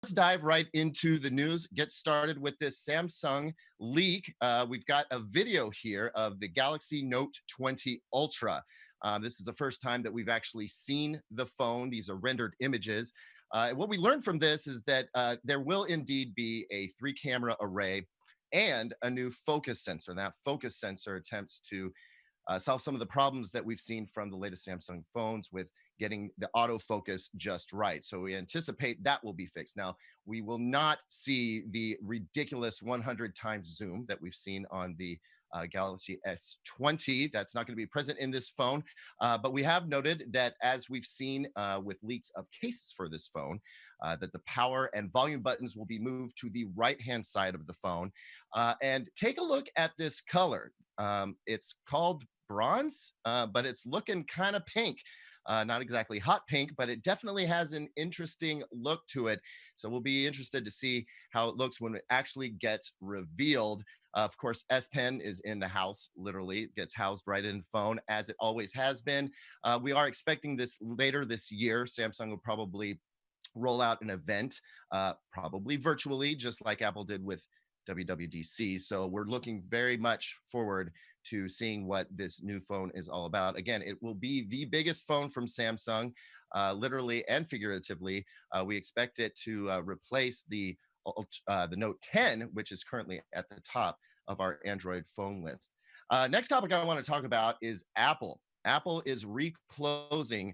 let's dive right into the news. Get started with this Samsung leak. We've got a video here of the Galaxy Note 20 Ultra. This is the first time that we've actually seen the phone. These are rendered images. What we learned from this is that there will indeed be a 3 camera array and a new focus sensor. That focus sensor attempts to solve some of the problems that we've seen from the latest Samsung phones with getting the autofocus just right. So we anticipate that will be fixed. Now, we will not see the ridiculous 100 times zoom that we've seen on the Galaxy S20. That's not going to be present in this phone. But we have noted that, as we've seen with leaks of cases for this phone, that the power and volume buttons will be moved to the right-hand side of the phone. And take a look at this color. It's called bronze, but it's looking kind of pink. Not exactly hot pink, but it definitely has an interesting look to it. So we'll be interested to see how it looks when it actually gets revealed. Of course, S Pen is in the house, literally. It gets housed right in the phone, as it always has been. We are expecting this later this year. Samsung will probably roll out an event, probably virtually, just like Apple did with WWDC. So we're looking very much forward to seeing what this new phone is all about. Again, it will be the biggest phone from Samsung, literally and figuratively. We expect it to replace the Note 10, which is currently at the top of our Android phone list. Next topic I want to talk about is Apple. Apple is reclosing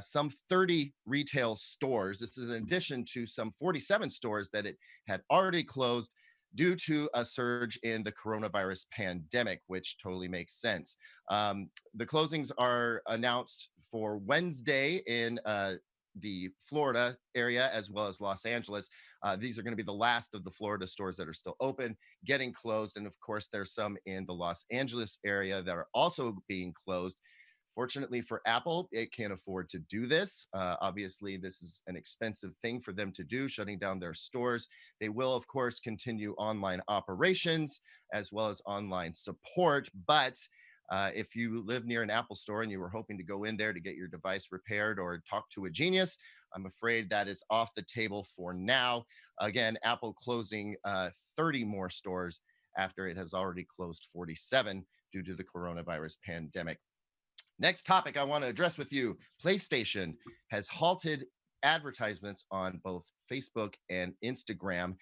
some 30 retail stores. This is in addition to some 47 stores that it had already closed due to a surge in the coronavirus pandemic, which totally makes sense. The closings are announced for Wednesday in the Florida area, as well as Los Angeles. These are going to be the last of the Florida stores that are still open, getting closed. And of course, there's some in the Los Angeles area that are also being closed. Fortunately for Apple, it can't afford to do this. Obviously, this is an expensive thing for them to do, shutting down their stores. They will, of course, continue online operations as well as online support. But if you live near an Apple store and you were hoping to go in there to get your device repaired or talk to a genius, I'm afraid that is off the table for now. Again, Apple closing 30 more stores after it has already closed 47 due to the coronavirus pandemic. Next topic I want to address with you: PlayStation has halted advertisements on both Facebook and Instagram.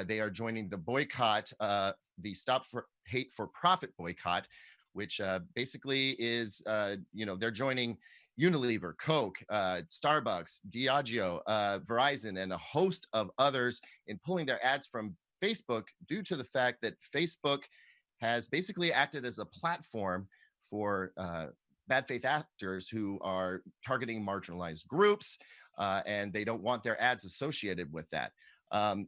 They are joining the boycott, the Stop for Hate for Profit boycott, which basically is, they're joining Unilever, Coke, Starbucks, Diageo, Verizon, and a host of others in pulling their ads from Facebook due to the fact that Facebook has basically acted as a platform for bad faith actors who are targeting marginalized groups, and they don't want their ads associated with that.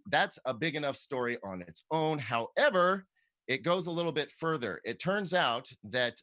That's a big enough story on its own. However, it goes a little bit further. It turns out that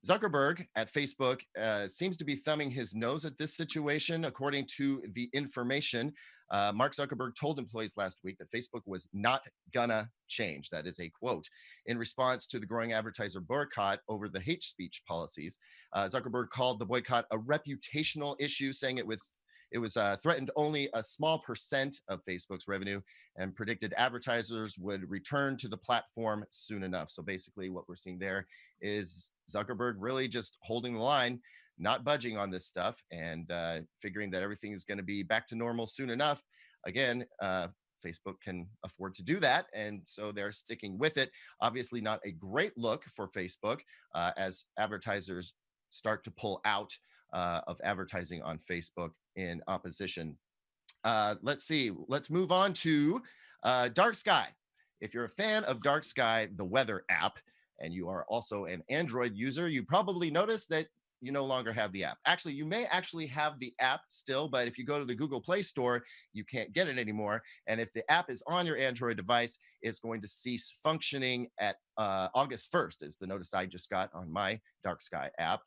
Zuckerberg at Facebook seems to be thumbing his nose at this situation. According to the information, Mark Zuckerberg told employees last week that Facebook was not gonna change. That is a quote. In response to the growing advertiser boycott over the hate speech policies, Zuckerberg called the boycott a reputational issue, saying it was threatened only a small percent of Facebook's revenue, and predicted advertisers would return to the platform soon enough. So basically what we're seeing there is Zuckerberg really just holding the line, not budging on this stuff, and figuring that everything is going to be back to normal soon enough. Again, Facebook can afford to do that, and so they're sticking with it. Obviously not a great look for Facebook as advertisers start to pull out of advertising on Facebook in opposition. Let's see. Let's move on to Dark Sky. If you're a fan of Dark Sky, the weather app, and you are also an Android user, you probably noticed that you no longer have the app. Actually, you may actually have the app still, but if you go to the Google Play Store, you can't get it anymore. And if the app is on your Android device, it's going to cease functioning at August 1st, is the notice I just got on my Dark Sky app.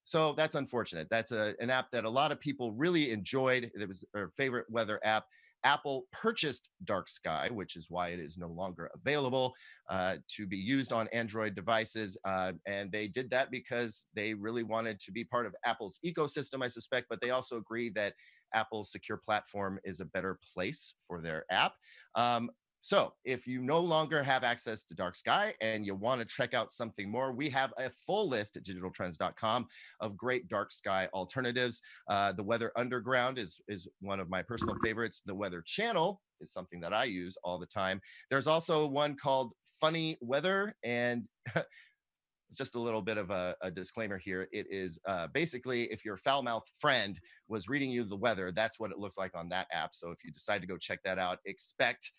So that's unfortunate. That's an app that a lot of people really enjoyed. It was their favorite weather app. Apple purchased Dark Sky, which is why it is no longer available to be used on Android devices. And they did that because they really wanted to be part of Apple's ecosystem, I suspect, but they also agree that Apple's secure platform is a better place for their app. So, if you no longer have access to Dark Sky and you want to check out something more, we have a full list at digitaltrends.com of great dark sky alternatives. The Weather Underground is one of my personal favorites. The Weather Channel is something that I use all the time. There's also one called Funny Weather, and just a little bit of a disclaimer here. It is basically if your foul-mouthed friend was reading you the weather, that's what it looks like on that app. So if you decide to go check that out, expect